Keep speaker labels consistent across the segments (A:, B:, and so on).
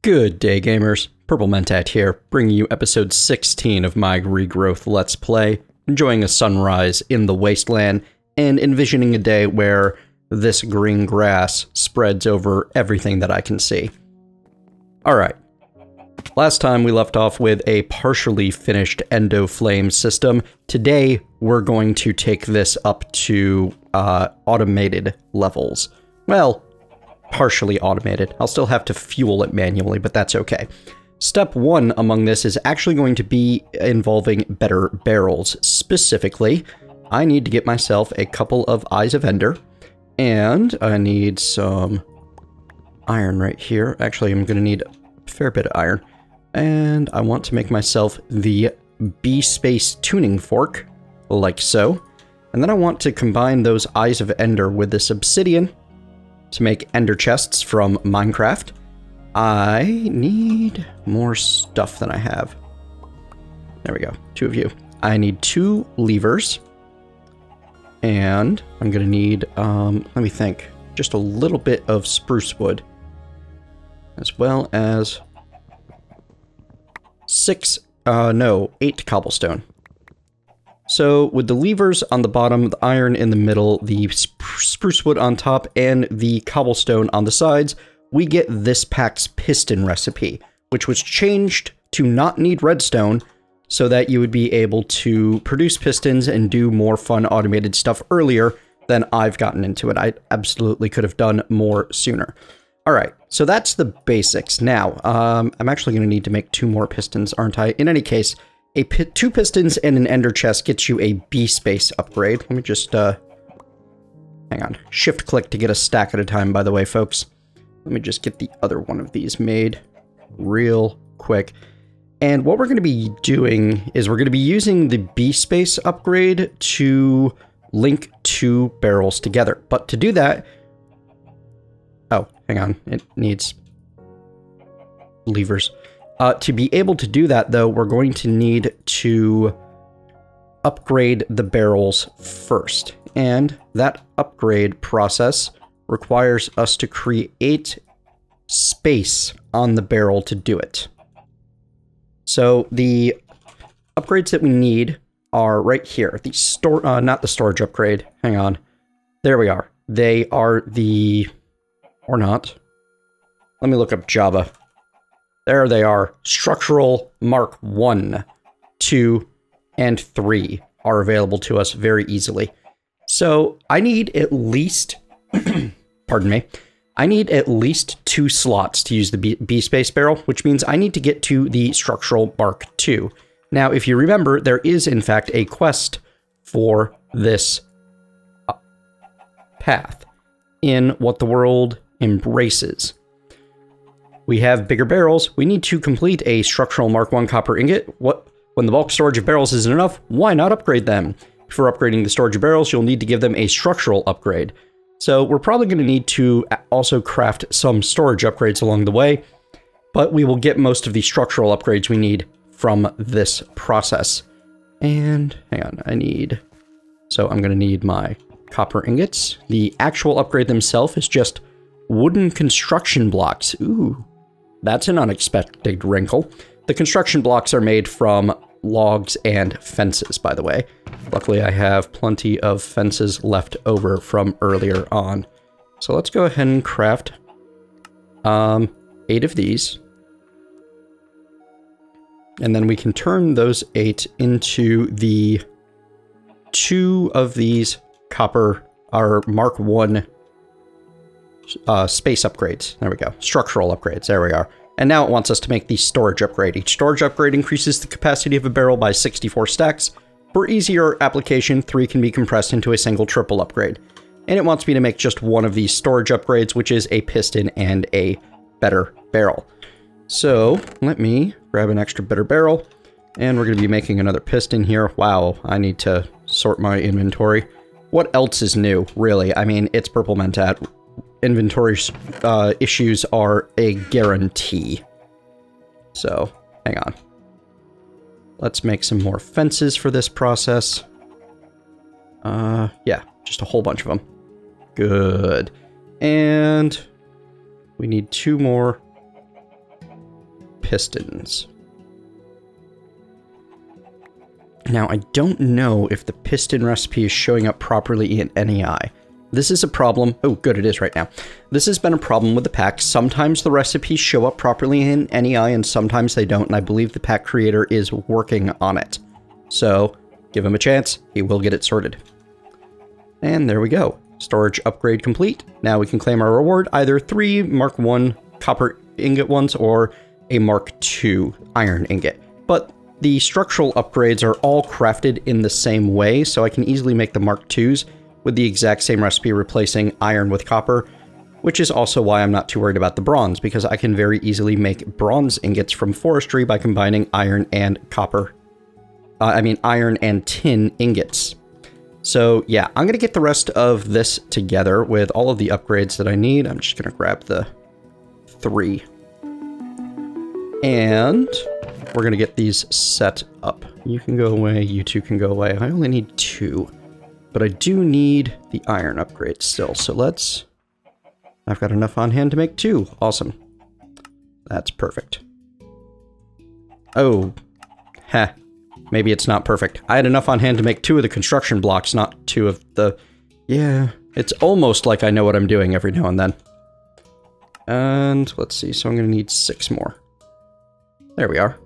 A: Good day, gamers. Purple Mentat here, bringing you episode 16 of my Regrowth Let's Play, enjoying a sunrise in the wasteland, and envisioning a day where this green grass spreads over everything that I can see. Alright, last time we left off with a partially finished Endoflame system. Today, we're going to take this up to automated levels. Well, partially automated. I'll still have to fuel it manually, but that's okay. Step one among this is actually going to be involving better barrels. Specifically, I need to get myself a couple of Eyes of Ender, and I need some iron right here. Actually, I'm going to need a fair bit of iron. And I want to make myself the B-Space tuning fork, like so. And then I want to combine those Eyes of Ender with this obsidian to make ender chests from Minecraft. I need more stuff than I have. There we go, 2 of you. I need 2 levers. And I'm gonna need, let me think, just a little bit of spruce wood. As well as 8 cobblestone. So with the levers on the bottom, the iron in the middle, the spruce wood on top, and the cobblestone on the sides, we get this pack's piston recipe, which was changed to not need redstone so that you would be able to produce pistons and do more fun automated stuff earlier than I've gotten into it. I absolutely could have done more sooner. All right, so that's the basics. Now, I'm actually going to need to make 2 more pistons, aren't I? In any case, 2 pistons and an ender chest gets you a B-Space upgrade. Let me just, hang on. Shift-click to get a stack at a time, by the way, folks. Let me just get the other one of these made real quick. And what we're going to be doing is we're going to be using the B-Space upgrade to link 2 barrels together. But to do that... Oh, hang on. It needs levers. To be able to do that, though, we're going to need to upgrade the barrels first. And that upgrade process requires us to create space on the barrel to do it. So the upgrades that we need are right here. The not the storage upgrade. Hang on. There we are. They are the... or not. Let me look up Java. There they are. Structural Mark 1, 2, and 3 are available to us very easily. So I need at least, pardon me, I need at least 2 slots to use the B-Space barrel, which means I need to get to the Structural Mark 2. Now, if you remember, there is in fact a quest for this path in What the World Embraces. We have bigger barrels. We need to complete a Structural Mark 1 copper ingot. When the bulk storage of barrels isn't enough, why not upgrade them? Before upgrading the storage of barrels, you'll need to give them a structural upgrade. So we're probably going to need to also craft some storage upgrades along the way, but we will get most of the structural upgrades we need from this process. And hang on, so I'm going to need my copper ingots. The actual upgrade themselves is just wooden construction blocks. Ooh. That's an unexpected wrinkle. The construction blocks are made from logs and fences, by the way. Luckily, I have plenty of fences left over from earlier on. So let's go ahead and craft 8 of these. And then we can turn those 8 into the 2 of these copper, our Mark 1 space upgrades. There we go. Structural upgrades. There we are. And now it wants us to make the storage upgrade. Each storage upgrade increases the capacity of a barrel by 64 stacks. For easier application, 3 can be compressed into a single triple upgrade. And it wants me to make just 1 of these storage upgrades, which is a piston and a better barrel. So let me grab an extra better barrel. And we're going to be making another piston here. Wow, I need to sort my inventory. What else is new, really? I mean, it's Purple Mentat. Inventory issues are a guarantee. So, hang on. Let's make some more fences for this process. Yeah, just a whole bunch of them. Good. And we need 2 more pistons. Now, I don't know if the piston recipe is showing up properly in NEI. This is a problem. Oh, good, it is right now. This has been a problem with the pack. Sometimes the recipes show up properly in NEI and sometimes they don't, and I believe the pack creator is working on it. So, give him a chance. He will get it sorted. And there we go. Storage upgrade complete. Now we can claim our reward, either 3 Mark 1 copper ingot ones or a Mark 2 iron ingot. But the structural upgrades are all crafted in the same way, so I can easily make the Mark 2s with the exact same recipe, replacing iron with copper, which is also why I'm not too worried about the bronze, because I can very easily make bronze ingots from forestry by combining iron and copper. Iron and tin ingots. So yeah, I'm going to get the rest of this together with all of the upgrades that I need. I'm just going to grab the 3. And we're going to get these set up. You can go away, you two can go away. I only need 2. But I do need the iron upgrade still, so let's... I've got enough on hand to make 2. Awesome. That's perfect. Oh. Heh. Maybe it's not perfect. I had enough on hand to make 2 of the construction blocks, not 2 of the... Yeah, it's almost like I know what I'm doing every now and then. And let's see, so I'm going to need 6 more. There we are.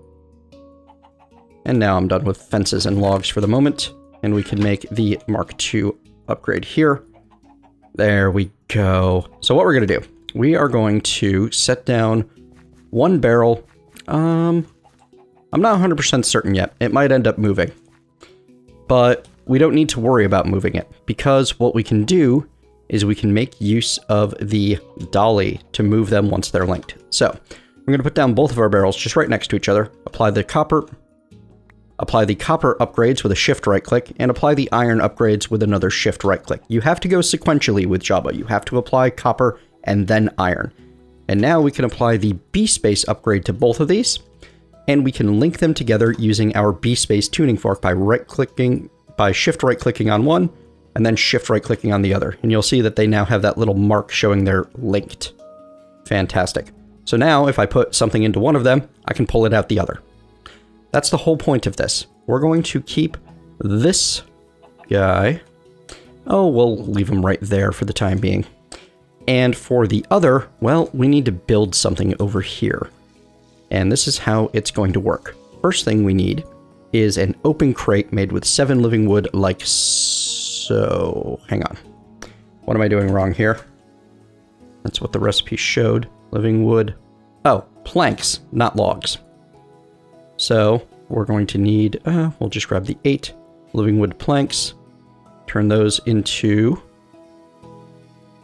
A: And now I'm done with fences and logs for the moment. And we can make the Mark II upgrade here. There we go. So what we're going to do, we are going to set down 1 barrel. I'm not 100% certain yet. It might end up moving. But we don't need to worry about moving it, because what we can do is we can make use of the dolly to move them once they're linked. So we're going to put down both of our barrels just right next to each other, apply the copper upgrades with a shift right click, and apply the iron upgrades with another shift right click. You have to go sequentially with Java. You have to apply copper and then iron. And now we can apply the B-Space upgrade to both of these, and we can link them together using our B-Space tuning fork by shift right clicking on one, and then shift right clicking on the other. And you'll see that they now have that little mark showing they're linked. Fantastic. So now if I put something into one of them, I can pull it out the other. That's the whole point of this. We're going to keep this guy. Oh, we'll leave him right there for the time being. And for the other, well, we need to build something over here. And this is how it's going to work. First thing we need is an open crate made with 7 living wood like so. Hang on. What am I doing wrong here? That's what the recipe showed. Living wood. Oh, planks, not logs. So we're going to need, we'll just grab the 8 living wood planks, turn those into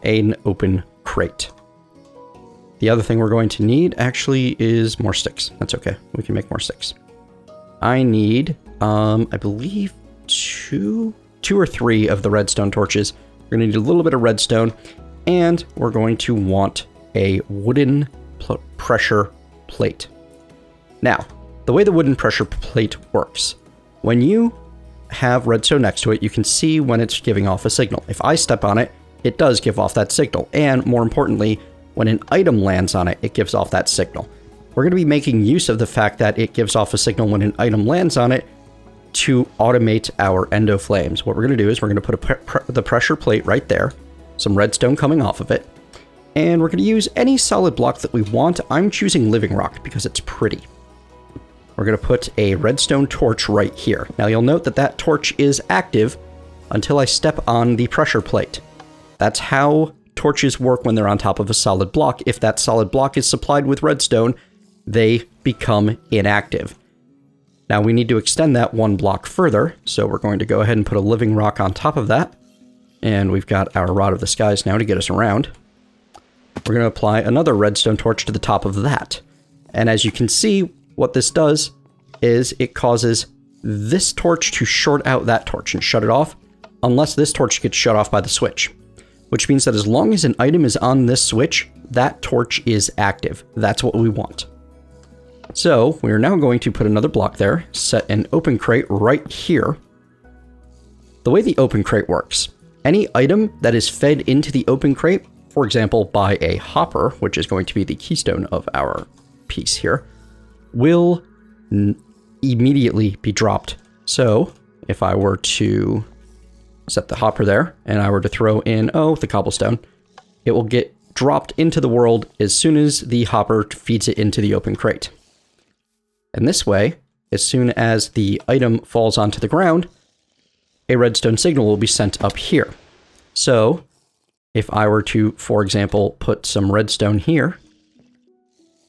A: an open crate. The other thing we're going to need actually is more sticks. That's okay. We can make more sticks. I need, I believe 2 or 3 of the redstone torches. We're going to need a little bit of redstone, and we're going to want a wooden pressure plate. Now, the way the wooden pressure plate works, when you have redstone next to it, you can see when it's giving off a signal. If I step on it, it does give off that signal. And more importantly, when an item lands on it, it gives off that signal. We're going to be making use of the fact that it gives off a signal when an item lands on it to automate our Endoflames. What we're going to do is we're going to put the pressure plate right there, some redstone coming off of it, and we're going to use any solid block that we want. I'm choosing living rock because it's pretty. We're going to put a redstone torch right here. Now you'll note that that torch is active until I step on the pressure plate. That's how torches work when they're on top of a solid block. If that solid block is supplied with redstone, they become inactive. Now we need to extend that 1 block further, so we're going to go ahead and put a living rock on top of that. And we've got our Rod of the Skies now to get us around. We're going to apply another redstone torch to the top of that. And as you can see, what this does is it causes this torch to short out that torch and shut it off, unless this torch gets shut off by the switch. Which means that as long as an item is on this switch, that torch is active. That's what we want. So we're now going to put another block there, set an open crate right here. The way the open crate works, any item that is fed into the open crate, for example, by a hopper, which is going to be the keystone of our piece here, will immediately be dropped. So if I were to set the hopper there and I were to throw in, the cobblestone, it will get dropped into the world as soon as the hopper feeds it into the open crate. And this way, as soon as the item falls onto the ground, a redstone signal will be sent up here. So if I were to, for example, put some redstone here,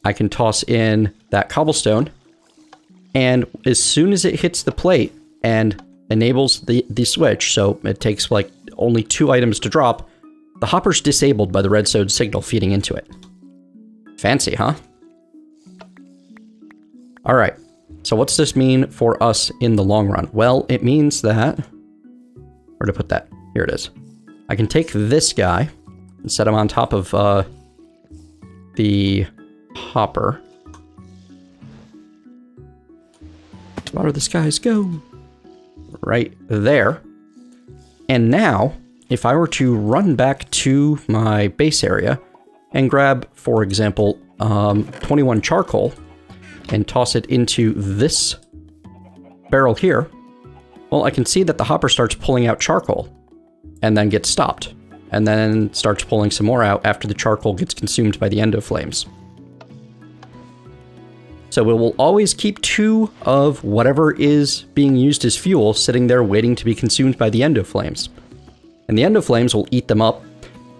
A: I can toss in that cobblestone, and as soon as it hits the plate and enables the switch, so it takes like only 2 items to drop, the hopper's disabled by the redstone signal feeding into it. Fancy, huh? All right, so what's this mean for us in the long run? Well, it means that, where to put that? Here it is. I can take this guy and set him on top of the hopper. Where do the skies go? Right there. And now, if I were to run back to my base area and grab, for example, 21 charcoal and toss it into this barrel here, well, I can see that the hopper starts pulling out charcoal and then gets stopped, and then starts pulling some more out after the charcoal gets consumed by the Endoflames. So it will always keep 2 of whatever is being used as fuel sitting there waiting to be consumed by the Endoflames. And the Endoflames will eat them up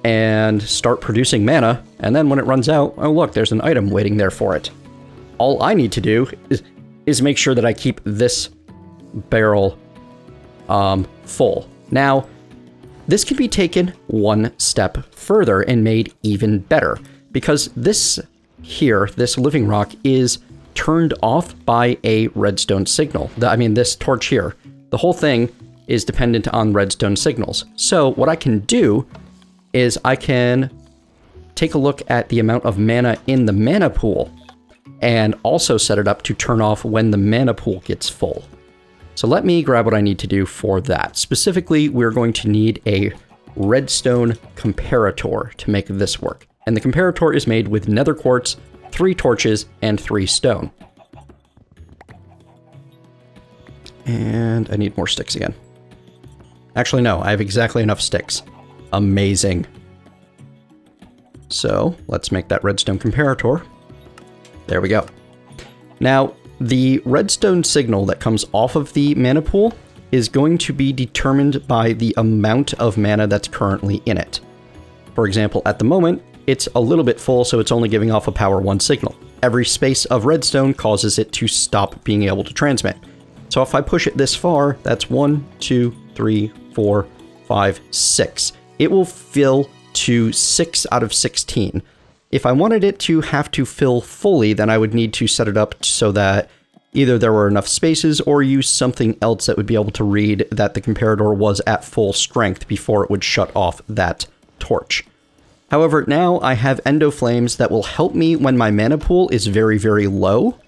A: and start producing mana, and then when it runs out, oh look, there's an item waiting there for it. All I need to do is make sure that I keep this barrel full. Now, this can be taken one step further and made even better, because this here, this living rock, is turned off by a redstone signal. This torch here, the whole thing is dependent on redstone signals. So what I can do is I can take a look at the amount of mana in the mana pool and also set it up to turn off when the mana pool gets full. So let me grab what I need to do for that. Specifically, we're going to need a redstone comparator to make this work. And the comparator is made with nether quartz, 3 torches, and 3 stone. And I need more sticks again. Actually, no, I have exactly enough sticks. Amazing. So let's make that redstone comparator. There we go. Now, the redstone signal that comes off of the mana pool is going to be determined by the amount of mana that's currently in it. For example, at the moment, it's a little bit full, so it's only giving off a power 1 signal. Every space of redstone causes it to stop being able to transmit. So if I push it this far, that's 1, 2, 3, 4, 5, 6. It will fill to 6 out of 16. If I wanted it to have to fill fully, then I would need to set it up so that either there were enough spaces or use something else that would be able to read that the comparator was at full strength before it would shut off that torch. However, now I have Endoflames that will help me when my mana pool is very, very low.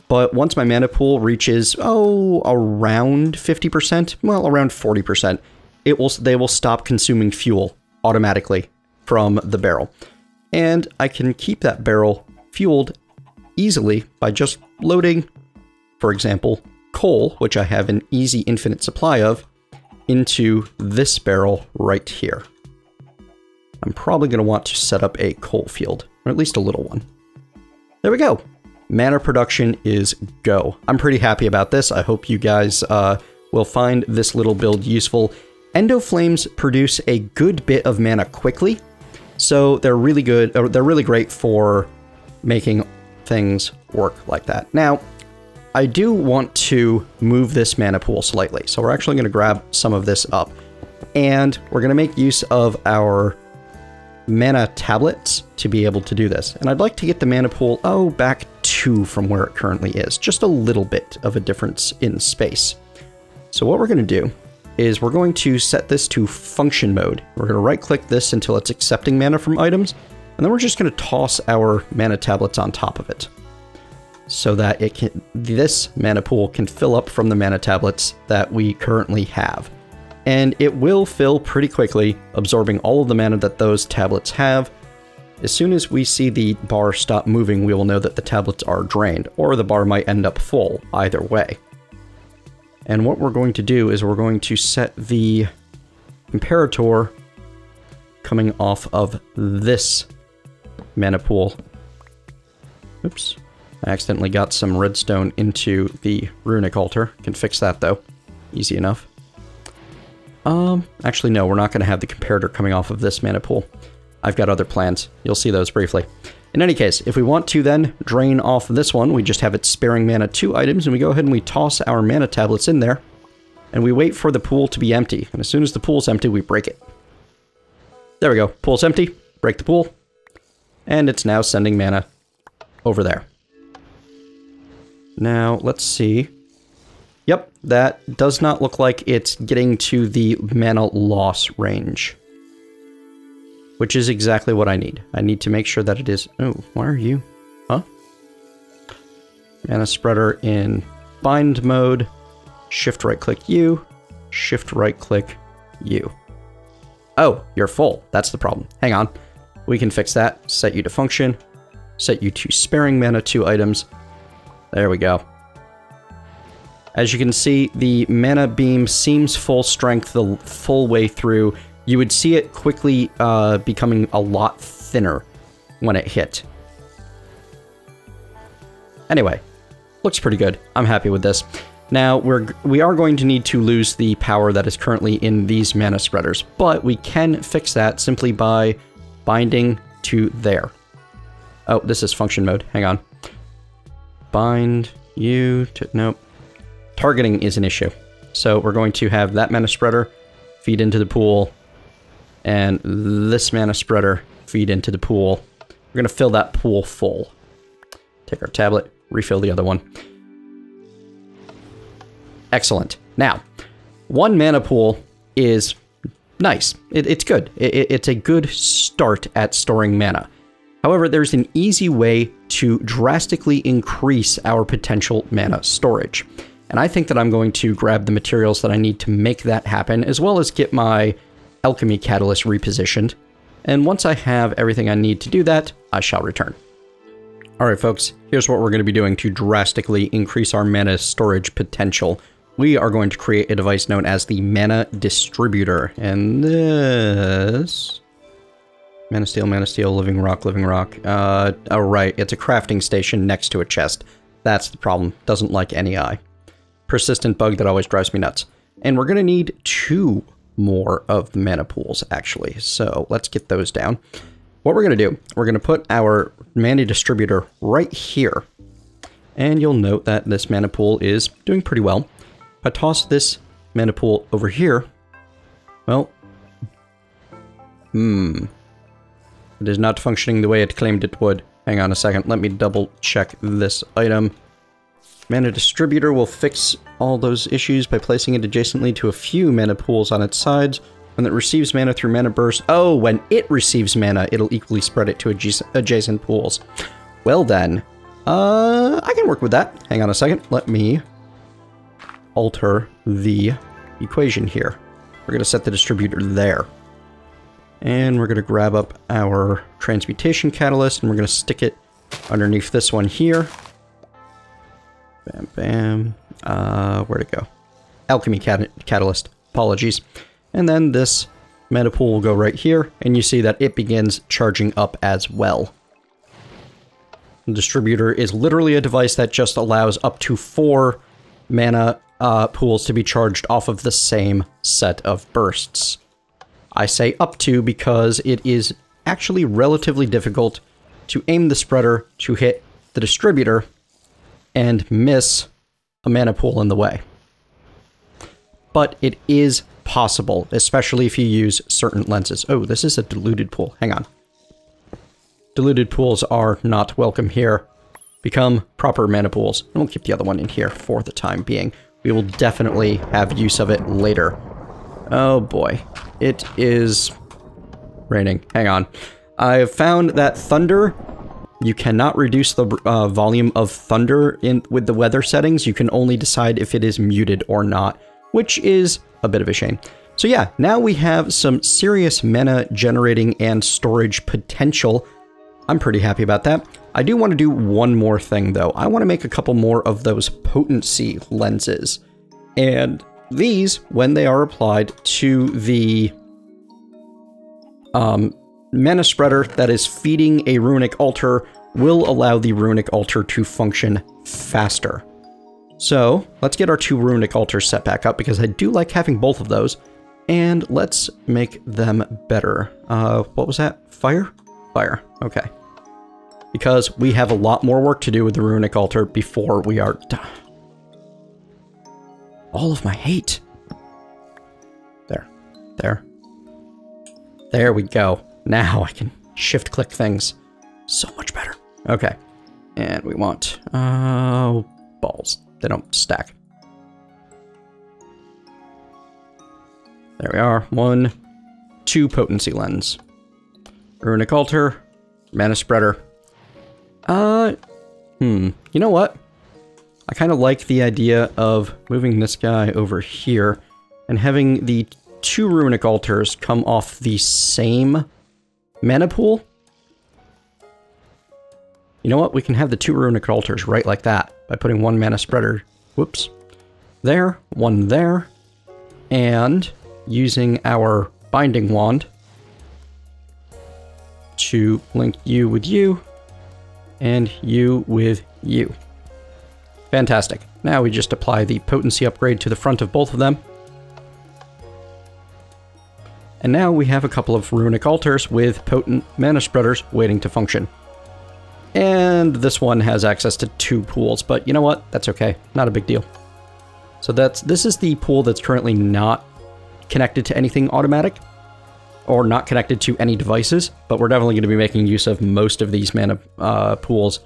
A: But once my mana pool reaches, around 50%, well, around 40%, they will stop consuming fuel automatically from the barrel. And I can keep that barrel fueled easily by just loading, for example, coal, which I have an easy infinite supply of, into this barrel right here. I'm probably going to want to set up a coal field, or at least a little one. There we go. Mana production is go. I'm pretty happy about this. I hope you guys will find this little build useful. Endoflames produce a good bit of mana quickly, so they're really good. They're really great for making things work like that. Now, I do want to move this mana pool slightly, so we're actually going to grab some of this up, and we're going to make use of our mana tablets to be able to do this. And I'd like to get the mana pool, back 2 from where it currently is. Just a little bit of a difference in space. So what we're going to do is we're going to set this to function mode. We're going to right click this until it's accepting mana from items, and then we're just going to toss our mana tablets on top of it so that this mana pool can fill up from the mana tablets that we currently have. And it will fill pretty quickly, absorbing all of the mana that those tablets have. As soon as we see the bar stop moving, we will know that the tablets are drained, or the bar might end up full, either way. And what we're going to do is we're going to set the comparator coming off of this mana pool. Oops. I accidentally got some redstone into the Runic Altar. Can fix that, though. Easy enough. Actually, no, we're not going to have the comparator coming off of this mana pool. I've got other plans. You'll see those briefly. In any case, if we want to then drain off this one, we just have it sparing mana 2 items, and we go ahead and we toss our mana tablets in there, and we wait for the pool to be empty. And as soon as the pool's empty, we break it. There we go. Pool's empty. Break the pool. And it's now sending mana over there. Now, let's see. Yep, that does not look like it's getting to the mana loss range. Which is exactly what I need. I need to make sure that it is... Oh, why are you? Huh? Mana spreader in bind mode. Shift right click you. Shift right click you. Oh, you're full. That's the problem. Hang on. We can fix that. Set you to function. Set you to sparing mana 2 items. There we go. As you can see, the mana beam seems full strength the full way through. You would see it quickly becoming a lot thinner when it hit. Anyway, looks pretty good. I'm happy with this. Now, we are going to need to lose the power that is currently in these mana spreaders, but we can fix that simply by binding to there. Oh, this is function mode. Hang on. Bind you to... Nope. Targeting is an issue. So we're going to have that mana spreader feed into the pool, and this mana spreader feed into the pool. We're going to fill that pool full. Take our tablet, refill the other one. Excellent. Now, 1 mana pool is nice. It's good. It's a good start at storing mana. However, there's an easy way to drastically increase our potential mana storage. And I think that I'm going to grab the materials that I need to make that happen, as well as get my alchemy catalyst repositioned. And once I have everything I need to do that, I shall return. Alright folks, here's what we're going to be doing to drastically increase our mana storage potential. We are going to create a device known as the Mana Distributor. And this... Mana Steel, Living Rock. Oh right, it's a crafting station next to a chest. That's the problem. Doesn't like any eye. Persistent bug that always drives me nuts. And we're going to need 2 more of the mana pools, actually. So let's get those down. What we're going to do, we're going to put our mana distributor right here. And you'll note that this mana pool is doing pretty well. If I toss this mana pool over here, well, it is not functioning the way it claimed it would. Hang on a second, let me double check this item. Mana Distributor will fix all those issues by placing it adjacently to a few mana pools on its sides. When it receives mana through Mana Burst... Oh, when it receives mana, it'll equally spread it to adjacent pools. Well then, I can work with that. Hang on a second, let me alter the equation here. We're going to set the distributor there. And we're going to grab up our transmutation catalyst, and we're going to stick it underneath this one here. Bam, bam. Where'd it go? Alchemy catalyst. Apologies. And then this mana pool will go right here, and you see that it begins charging up as well. The distributor is literally a device that just allows up to 4 mana pools to be charged off of the same set of bursts. I say up to because it is actually relatively difficult to aim the spreader to hit the distributor and miss a mana pool in the way. But it is possible, especially if you use certain lenses. Oh, this is a diluted pool. Hang on. Diluted pools are not welcome here. Become proper mana pools. And we'll keep the other one in here for the time being. We will definitely have use of it later. Oh boy. It is raining. Hang on. I've found that thunder... You cannot reduce the volume of thunder with the weather settings. You can only decide if it is muted or not, which is a bit of a shame. So yeah, now we have some serious mana generating and storage potential. I'm pretty happy about that. I do want to do one more thing, though. I want to make a couple more of those potency lenses. And these, when they are applied to the mana spreader that is feeding a runic altar, will allow the runic altar to function faster. So let's get our 2 runic altars set back up, because I do like having both of those. And let's make them better. What was that? Fire? Fire. Okay. Because we have a lot more work to do with the runic altar before we are done. All of my hate. There. There. There we go. Now I can shift click things so much better. Okay. And we want balls. They don't stack. There we are. 1, 2 potency lens. Runic altar. Mana spreader. You know what? I kind of like the idea of moving this guy over here and having the 2 runic altars come off the same mana pool. You know what? We can have the 2 runic altars right like that by putting 1 mana spreader, whoops, there, 1 there, and using our binding wand to link you with you and you with you. Fantastic. Now we just apply the potency upgrade to the front of both of them. And now we have a couple of runic altars with potent mana spreaders waiting to function. And this one has access to 2 pools, but you know what? That's okay. Not a big deal. So this is the pool that's currently not connected to anything automatic, or not connected to any devices, but we're definitely going to be making use of most of these mana pools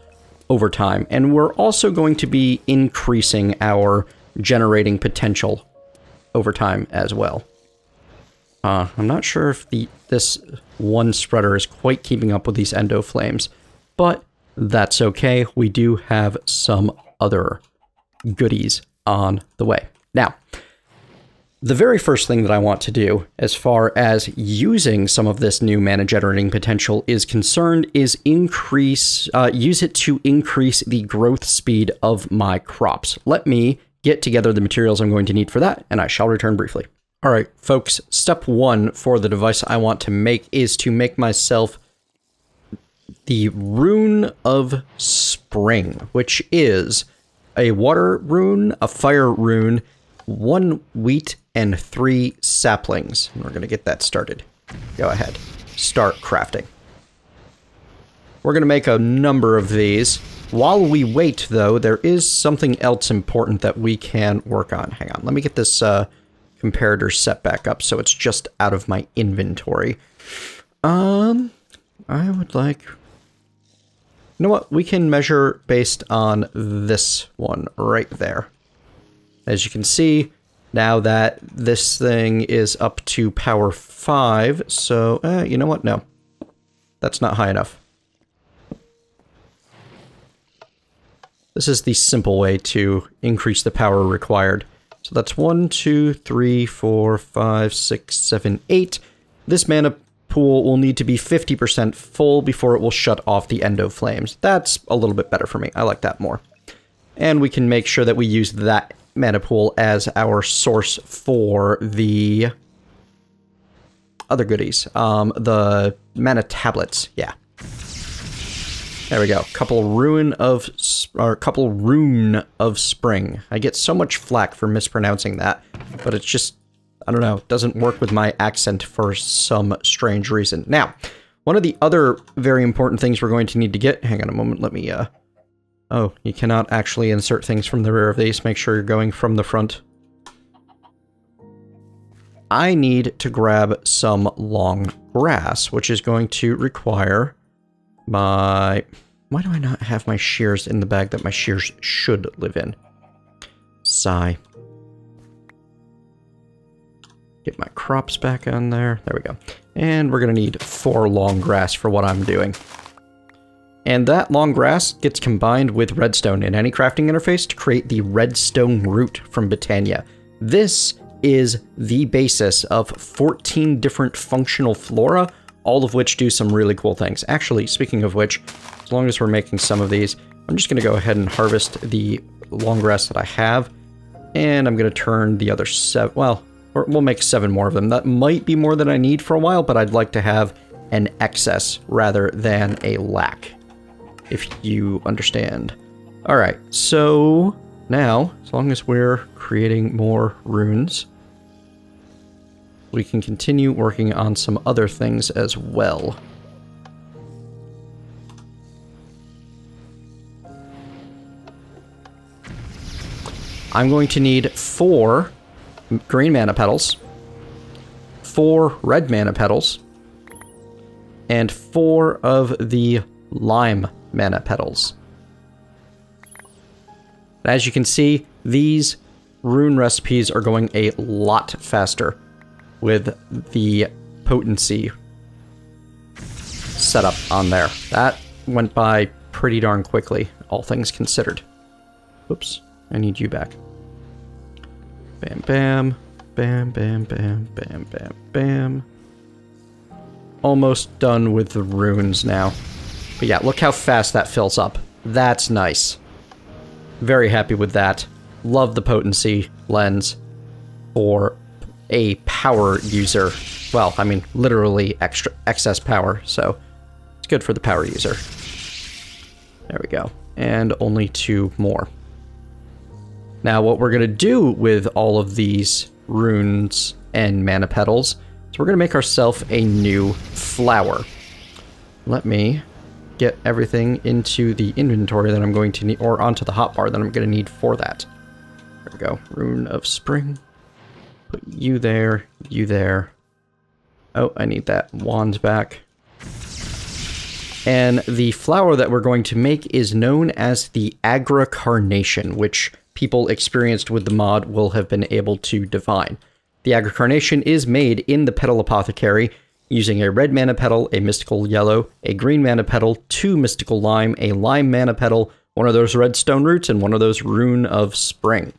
A: over time. And we're also going to be increasing our generating potential over time as well. I'm not sure if this one spreader is quite keeping up with these Endoflames, but that's okay. We do have some other goodies on the way. Now, the very first thing that I want to do, as far as using some of this new mana generating potential is concerned, is use it to increase the growth speed of my crops. Let me get together the materials I'm going to need for that, and I shall return briefly. All right, folks, step 1 for the device I want to make is to make myself the Rune of Spring, which is a water rune, a fire rune, 1 wheat, and 3 saplings. And we're going to get that started. Go ahead. Start crafting. We're going to make a number of these. While we wait, though, there is something else important that we can work on. Hang on. Let me get this comparator set back up so it's just out of my inventory. I would like... You know what? We can measure based on this one right there. As you can see, now that this thing is up to power 5, so, you know what? No. That's not high enough. This is the simple way to increase the power required. So that's 1, 2, 3, 4, 5, 6, 7, 8. This mana pool will need to be 50% full before it will shut off the Endoflames. That's a little bit better for me. I like that more. And we can make sure that we use that mana pool as our source for the other goodies. The mana tablets, yeah. There we go. Couple Rune of Spring. I get so much flack for mispronouncing that, but it's just, I don't know, it doesn't work with my accent for some strange reason. Now, one of the other very important things we're going to need to get, hang on a moment, let me, oh, you cannot actually insert things from the rear of these. Make sure you're going from the front. I need to grab some long grass, which is going to require my... Why do I not have my shears in the bag that my shears should live in? Sigh. Get my crops back on there. There we go. And we're going to need 4 long grass for what I'm doing. And that long grass gets combined with redstone in any crafting interface to create the redstone root from Botania. This is the basis of 14 different functional flora, all of which do some really cool things. Actually, speaking of which, as long as we're making some of these, I'm just going to go ahead and harvest the long grass that I have, and I'm going to turn the other 7, well, or we'll make 7 more of them. That might be more than I need for a while, but I'd like to have an excess rather than a lack, if you understand. Alright, so now, as long as we're creating more runes, we can continue working on some other things as well. I'm going to need 4 green mana petals, 4 red mana petals, and 4 of the lime mana petals. As you can see, these rune recipes are going a lot faster with the potency setup on there. That went by pretty darn quickly, all things considered. Oops, I need you back. Bam, bam, bam, bam, bam, bam, bam, bam. Almost done with the runes now. But yeah, look how fast that fills up. That's nice. Very happy with that. Love the potency lens for a power user. Well, I mean, literally excess power, so it's good for the power user. There we go. And only 2 more. Now, what we're going to do with all of these runes and mana petals is we're going to make ourselves a new flower. Let me get everything into the inventory that I'm going to need, or onto the hotbar that I'm going to need for that. There we go. Rune of Spring. Put you there, you there. Oh, I need that wand back. And the flower that we're going to make is known as the Agricarnation, which people experienced with the mod will have been able to divine. The Agricarnation is made in the Petal Apothecary using a red mana petal, a mystical yellow, a green mana petal, 2 mystical lime, a lime mana petal, 1 of those redstone roots, and 1 of those rune of spring.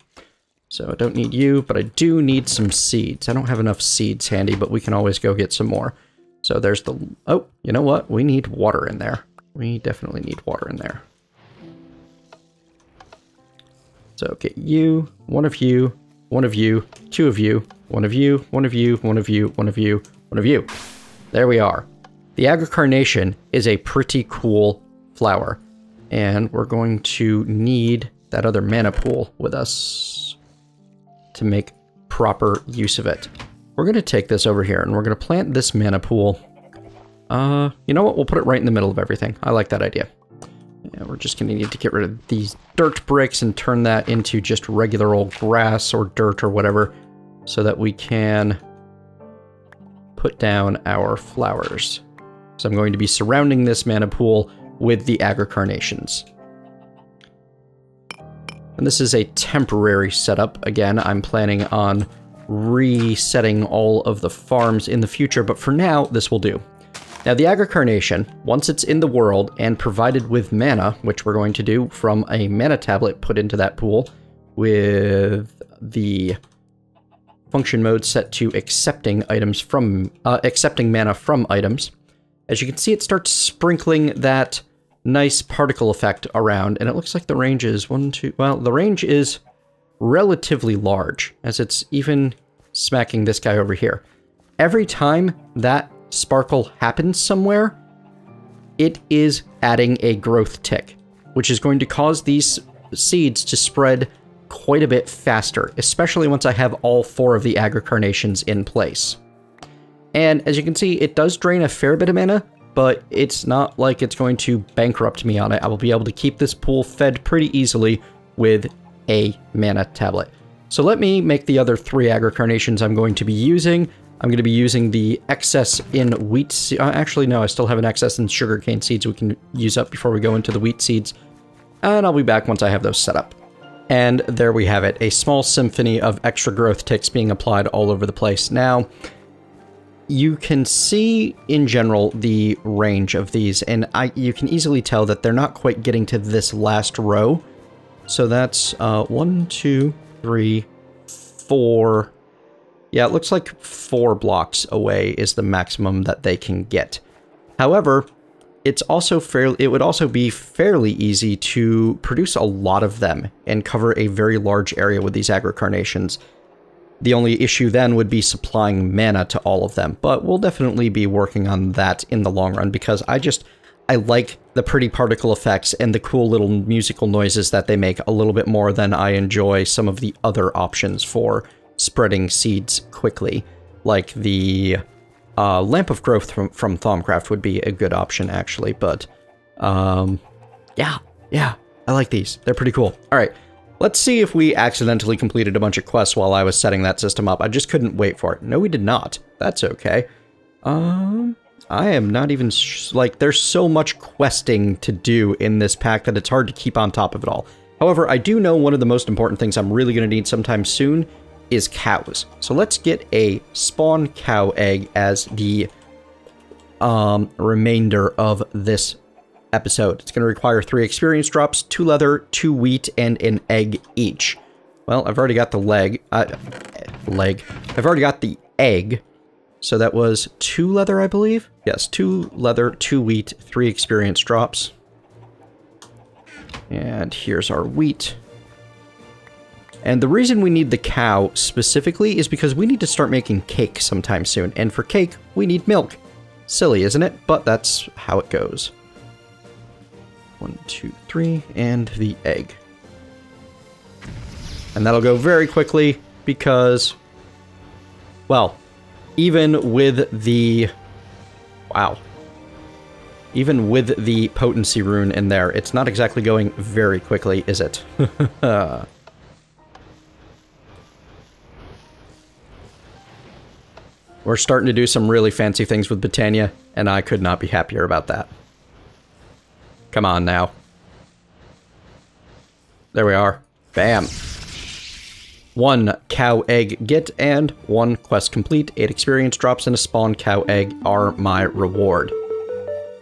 A: So I don't need you, but I do need some seeds. I don't have enough seeds handy, but we can always go get some more. So there's the... Oh, you know what? We need water in there. We definitely need water in there. So get you, 1 of you, 1 of you, 2 of you, 1 of you, 1 of you, 1 of you, 1 of you, 1 of you. There we are. The Agricarnation is a pretty cool flower, and we're going to need that other mana pool with us to make proper use of it. We're going to take this over here, and we're going to plant this mana pool. You know what? We'll put it right in the middle of everything. I like that idea. Yeah, we're just going to need to get rid of these dirt bricks and turn that into just regular old grass or dirt or whatever, so that we can put down our flowers. So I'm going to be surrounding this mana pool with the Agricarnations. And this is a temporary setup. Again, I'm planning on resetting all of the farms in the future, but for now, this will do. Now, the Agricarnation, once it's in the world and provided with mana, which we're going to do from a mana tablet put into that pool with the function mode set to accepting items from accepting mana from items. As you can see, it starts sprinkling that nice particle effect around, and it looks like the range is 1, 2. Well, the range is relatively large, as it's even smacking this guy over here. Every time that sparkle happens somewhere, it is adding a growth tick, which is going to cause these seeds to spread quite a bit faster, especially once I have all 4 of the Agricarnations in place. And as you can see, it does drain a fair bit of mana, but it's not like it's going to bankrupt me on it. I will be able to keep this pool fed pretty easily with a mana tablet. So let me make the other 3 Agricarnations I'm going to be using. I'm going to be using the excess in wheat seeds. Actually, no, I still have an excess in sugarcane seeds we can use up before we go into the wheat seeds. And I'll be back once I have those set up. And there we have it, a small symphony of extra growth ticks being applied all over the place. Now, you can see in general the range of these, and you can easily tell that they're not quite getting to this last row. So that's 1, 2, 3, 4, Yeah, it looks like 4 blocks away is the maximum that they can get. However, it would also be fairly easy to produce a lot of them and cover a very large area with these Agricarnations. The only issue then would be supplying mana to all of them, but we'll definitely be working on that in the long run because I like the pretty particle effects and the cool little musical noises that they make a little bit more than I enjoy some of the other options for spreading seeds quickly, like the Lamp of Growth from Thaumcraft would be a good option, actually, but, yeah, I like these. They're pretty cool. All right, let's see if we accidentally completed a bunch of quests while I was setting that system up. I just couldn't wait for it. No, we did not. That's okay. I am not even, like, there's so much questing to do in this pack that it's hard to keep on top of it all. However, I do know one of the most important things I'm really going to need sometime soon is cows. So let's get a spawn cow egg as the remainder of this episode. It's going to require 3 experience drops, 2 leather, 2 wheat, and an egg each. Well, I've already got the I've already got the egg. So that was 2 leather, I believe? Yes, 2 leather, 2 wheat, 3 experience drops. And here's our wheat. And the reason we need the cow specifically is because we need to start making cake sometime soon. And for cake, we need milk. Silly, isn't it? But that's how it goes. 1, 2, 3, and the egg. And that'll go very quickly because, well, even with the... Wow. Even with the potency rune in there, it's not exactly going very quickly, is it? We're starting to do some really fancy things with Botania, and I could not be happier about that. Come on now. There we are. Bam. 1 cow egg get and 1 quest complete. 8 experience drops and a spawn cow egg are my reward.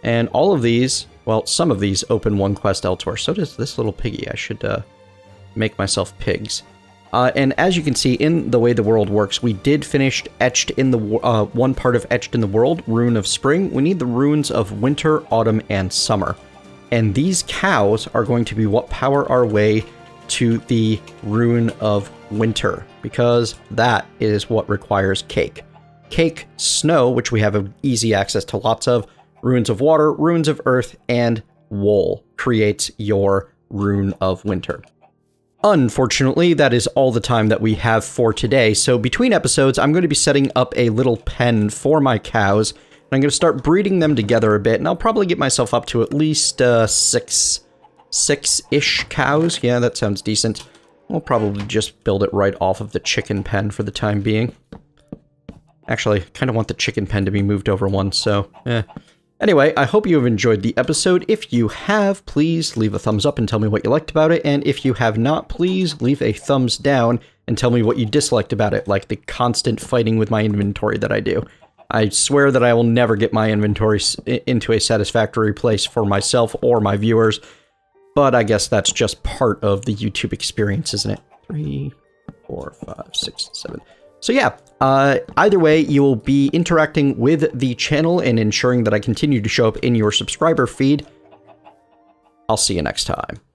A: And all of these, well, some of these open 1 quest elsewhere. So does this little piggy. I should make myself pigs. And as you can see, in the way the world works, we did finish Etched in the one part of Etched in the World, Rune of Spring. We need the runes of Winter, Autumn, and Summer. And these cows are going to be what power our way to the Rune of Winter, because that is what requires cake. Cake, snow, which we have easy access to lots of, runes of water, runes of earth, and wool creates your Rune of Winter. Unfortunately, that is all the time that we have for today, so between episodes, I'm going to be setting up a little pen for my cows, and I'm going to start breeding them together a bit, and I'll probably get myself up to at least 6-ish cows. Yeah, that sounds decent. We'll probably just build it right off of the chicken pen for the time being. Actually, kind of want the chicken pen to be moved over one, so, Anyway, I hope you have enjoyed the episode. If you have, please leave a thumbs up and tell me what you liked about it, and if you have not, please leave a thumbs down and tell me what you disliked about it, like the constant fighting with my inventory that I do. I swear that I will never get my inventory into a satisfactory place for myself or my viewers, but I guess that's just part of the YouTube experience, isn't it? 3, 4, 5, 6, 7... So yeah, either way, you will be interacting with the channel and ensuring that I continue to show up in your subscriber feed. I'll see you next time.